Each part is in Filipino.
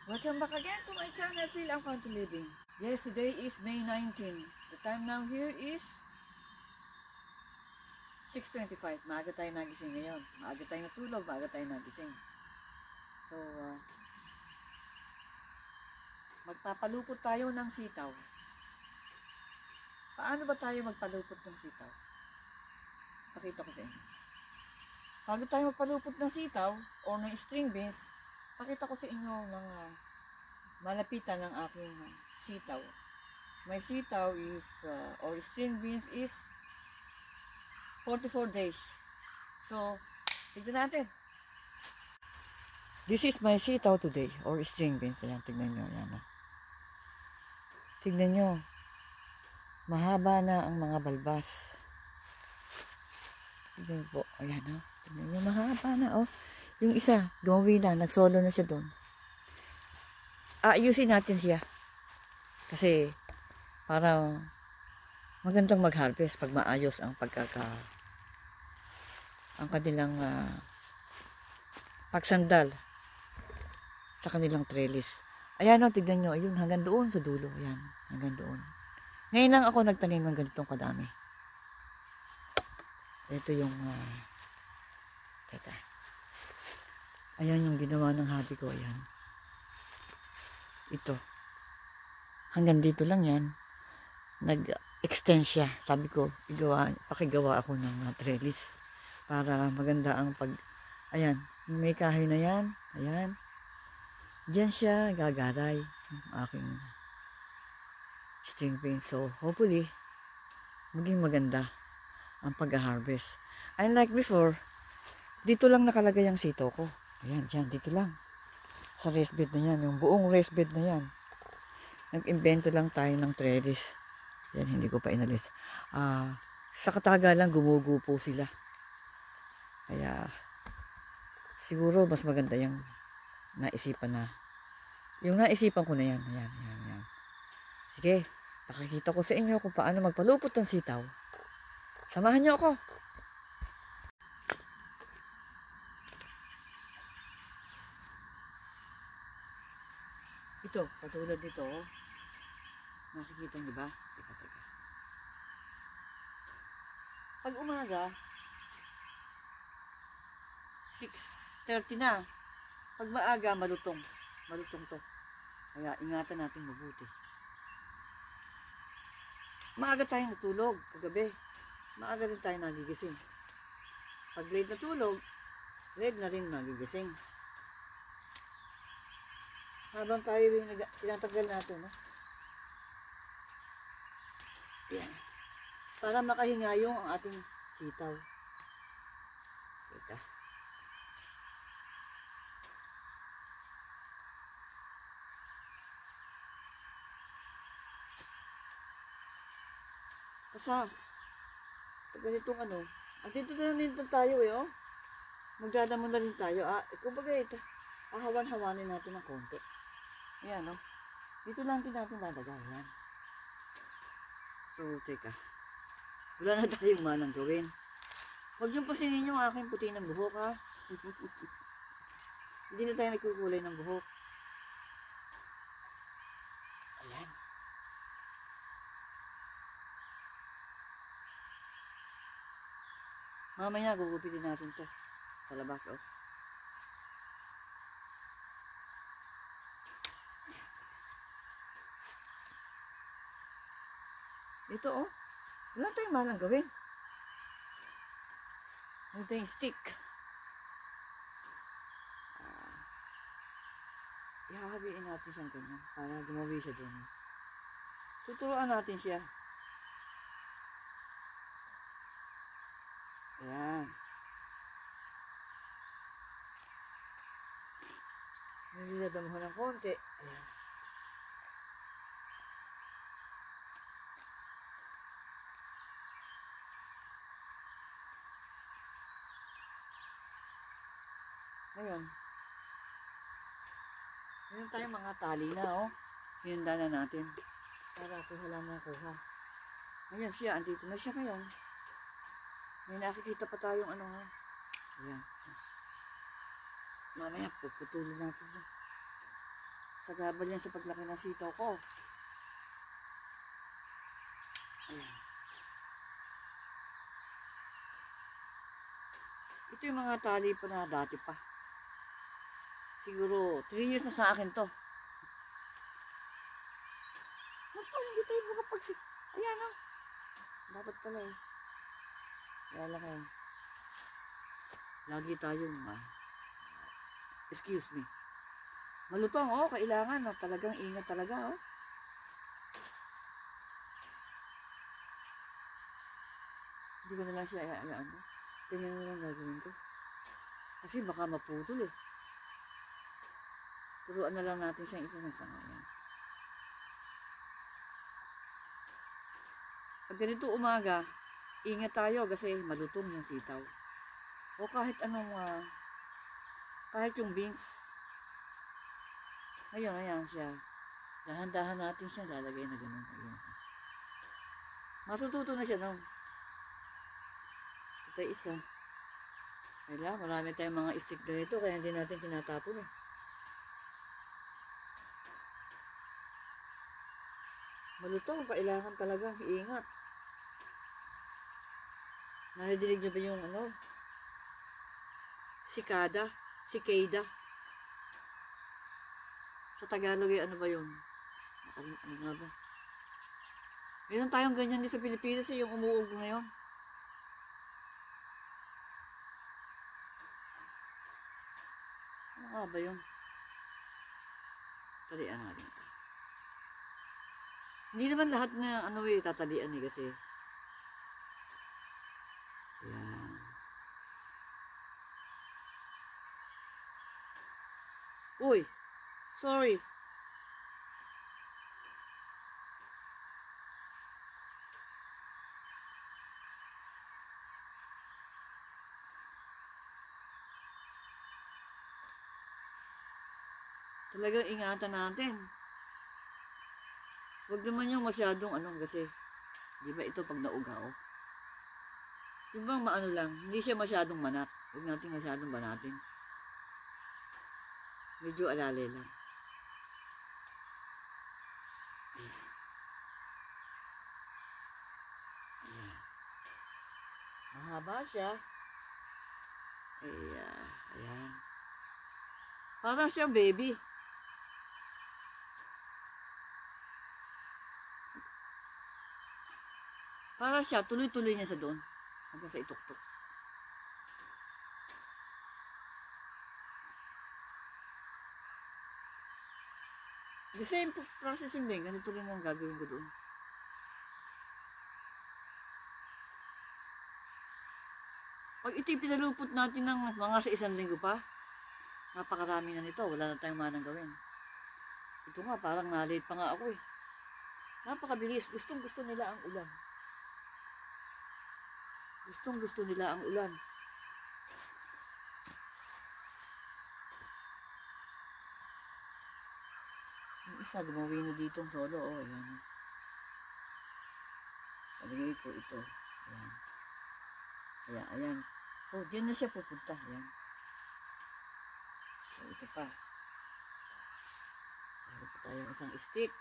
Welcome back again to my channel, Feel ang Fun to Living. Yes, today is May 19. The time now here is 6:25. Maaga tayo nagising ngayon. Maaga tayo natulog, maaga tayo nagising. So, magpapalupot tayo ng sitaw. Paano ba tayo magpalupot ng sitaw? Pakita ko sa inyo. Bago tayo magpalupot ng sitaw o ng string beans, pakita ko sa inyo ng malapitan ng aking sitaw. My sitaw is, or string beans is 44 days. So, tignan natin. This is my sitaw today, or string beans. Ayan, tignan nyo. Ayan. Tignan nyo. Mahaba na ang mga balbas. Tignan po. Ayan, ha. Tignan nyo, mahaba na, oh. Yung isa, gumawi na. Nagsolo na siya doon. Aayusin natin siya. Kasi, para magandang mag-harvest pag maayos ang ang kanilang pagsandal sa kanilang trellis. Ayan o, tignan nyo. Ayun, hanggang doon sa dulo. Ayan, hanggang doon. Ngayon lang ako nagtanim ng ganitong kadami. Ito yung teka. Ayan yung ginawa ng hobby ko. Ayan. Ito. Hanggang dito lang yan. Nag-extend siya. Sabi ko, pakigawa ako ng trellis para maganda ang ayan, may kahoy na yan. Ayan. Diyan siya gagaray ang aking string beans. So, hopefully, maging maganda ang pag-harvest. Unlike before, dito lang nakalagay ang sitaw ko. Ayan, dyan, dito lang. Sa raised bed na yan. Yung buong raised bed na yan. Nag-invento lang tayo ng trellis. Yan, hindi ko pa inalis. Sa katagalan, gumugupo sila. Kaya, siguro mas maganda yung naisipan na. Yung naisipan ko na yan. Ayan, ayan, ayan. Sige, pakikita ko sa inyo kung paano magpalupot ng sitaw. Samahan niyo ako. Ito, katulad nito. Nakikita niyo ba? Teka. Pag umaga, 6:30 na. Pag maaga, malutong. Malutong to. Kaya ingatan natin mabuti. Maaga tayong natulog kagabi. Maaga rin tayo nagigising. Pag late natulog, late na rin nagigising. Habang tayo rin tinatagal natin, no? Yan. Para makahinga yung ang ating sitaw. Teka. Kasi, pag ganitong andito na rin tayo oh. Magdadamo na rin tayo. Kumbaga ito, hawan-hawanin natin ng konti. Ayan oh. Dito lang din natin lalagay. Ayan. So, teka. Wala na tayong manang gawin. Huwag yung pasinin yung aking puti ng buhok, ha? Hindi na tayo nagkukulay ng buhok. Ayan. Mamaya, gugupitin natin to sa labas, oh. Ito, oh. Wala tayong manang gawin. Ito yung stick. Ihahabiin natin siyang ganyan para gumawi siya dun. Tuturuan natin siya. Ayan. Nililabang mo ng konti. Ayan. Ngayon. Ngayon tayo mga tali na, oh. Hinanda na natin. Para kuha lang na kuha. Ayan siya. Andito na siya ngayon. May nakikita pa tayong Ayan. Mamaya, puputulin natin yan. Sagabal yan sa paglaki ng sitaw ko. Ayan. Ito yung mga tali pa na dati pa. Siguro 3 years na sa akin to. Naku, hindi tayo makapagsik. Ayan o. Dapat pala eh. Kaya lang eh. Lagi tayong excuse me. Malutong oh, kailangan oh, talagang ingat talaga oh. Hindi ko na lang siya ayaan. Ganyan na lang gagawin ko. Kasi baka maputol eh. Turuan na lang natin siyang isa-isa ngayon. Pag ganito umaga, ingat tayo kasi malutong yung sitaw. O kahit anong, kahit yung beans. Ngayon, ayan siya. Dahan-dahan natin siya lalagay na gano'n. Ayan. Matututo na siya no. Ito isa. Kaya marami tayong mga istik dito kaya hindi natin tinatapon eh. Malutong, kailangan talaga iingat. Naridinig niyo ba yung sikada? Sikada. Sa Tagalog ay ano ba yun? Ano nga ba? Meron tayong ganyan din sa Pilipinas eh, yung umuog ngayon. Ano nga ba yun? Talian natin ito. Hindi naman lahat na tatalian eh kasi. Ayan. Uy! Sorry. Talagang ingatan natin. Huwag naman yung masyadong kasi, di ba ito pag naugaw? Yung bang maano lang, hindi siya masyadong manat. Huwag natin masyadong banatin. Medyo alale lang. Ayan. Ayan. Mahaba siya. Ayan. Ayan. Parang siyang baby. Para siya, tuloy-tuloy niya sa doon. Hanggang sa ituktok. The same processing din. Ganito rin ang gagawin ko doon. Pag ito'y pinalupot natin ng mga sa 1 linggo pa, napakarami na nito. Wala na tayong manang gawin. Ito nga, parang na-late pa nga ako eh. Napakabilis. Gustong-gusto nila ang ulan. Gustong-gusto nila ang ulan. Yung isa, lumawi na dito ang solo. Oh, ayan. Palagay ko ito. Ayan. Ayan, ayan. Oh, dyan na siya pupunta. Ayan. So, ito pa. Meron pa tayong isang stick.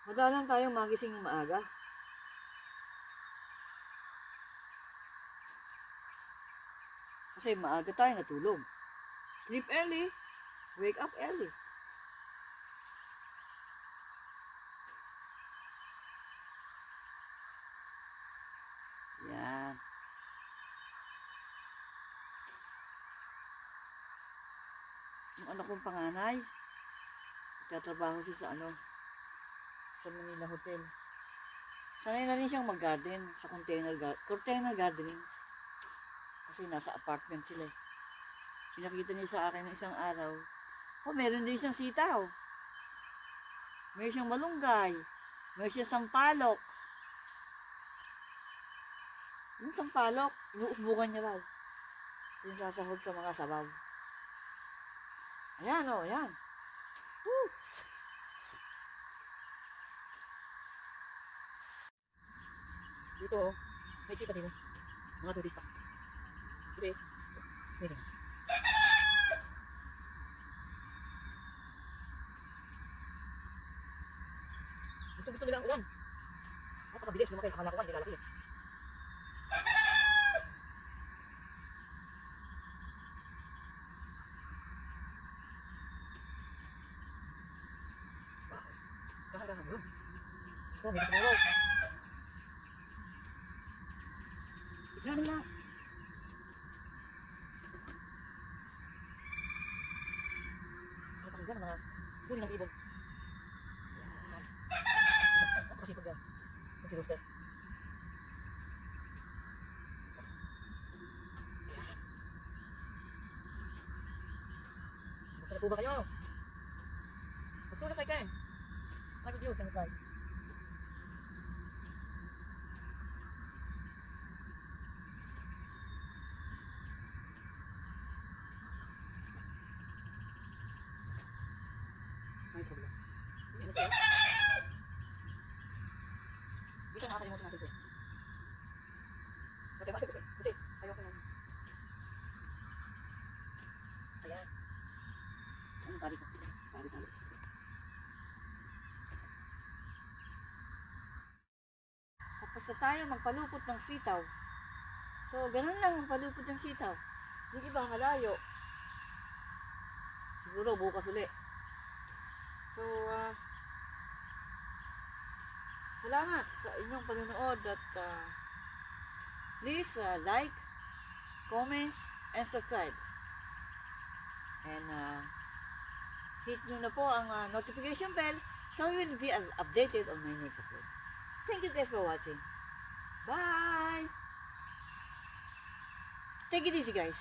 Madalang tayong magising ng maaga. Kasi maaga tayo natulog. Sleep early, wake up early. Yan. Yung anak kong panganay, nagtatrabaho siya sa Manila Hotel. Sanay na rin siyang mag-garden sa container gardening. Kasi nasa apartment sila eh. Pinakita niya sa akin ng isang araw, meron din siyang sitaw. Meron siyang malunggay. Meron siyang sampalok. Yung sampalok, inuusbukan niya raw. Yung sasahog sa mga sabaw. Ayan ayan. Woo! Dito, oh. May chipa din, oh. Mga 2 days pa. Dito, eh. Pwede. Gusto nila ang ulan. Napakabilis, lumaki. Akala ko, hindi lalaki, eh. Dahan-dahan yun. Ito, may tumulog. Tignan nila. Sa pakinggan, mga huli ng ibon. Ayan. Napakasipag yan. Yung si Rooster. Ayan. Gusto na po ba kayo? As soon as I can. Mag-views and reply. Ay, sa kabila. Ano ba? Dito nakakalimutan natin ito. Bakit? Kasi, ayoko na. Ayan. Anong tali ko? Tali. Tapos na tayo magpalupot ng sitaw. So, ganun lang magpalupot ng sitaw. Yung iba, malayo. Siguro, bukas uli. So, salamat sa inyong panonood at please like, comments, and subscribe. And hit nyo na po ang notification bell so you will be updated on my next upload. Thank you guys for watching. Bye! Take it easy, guys.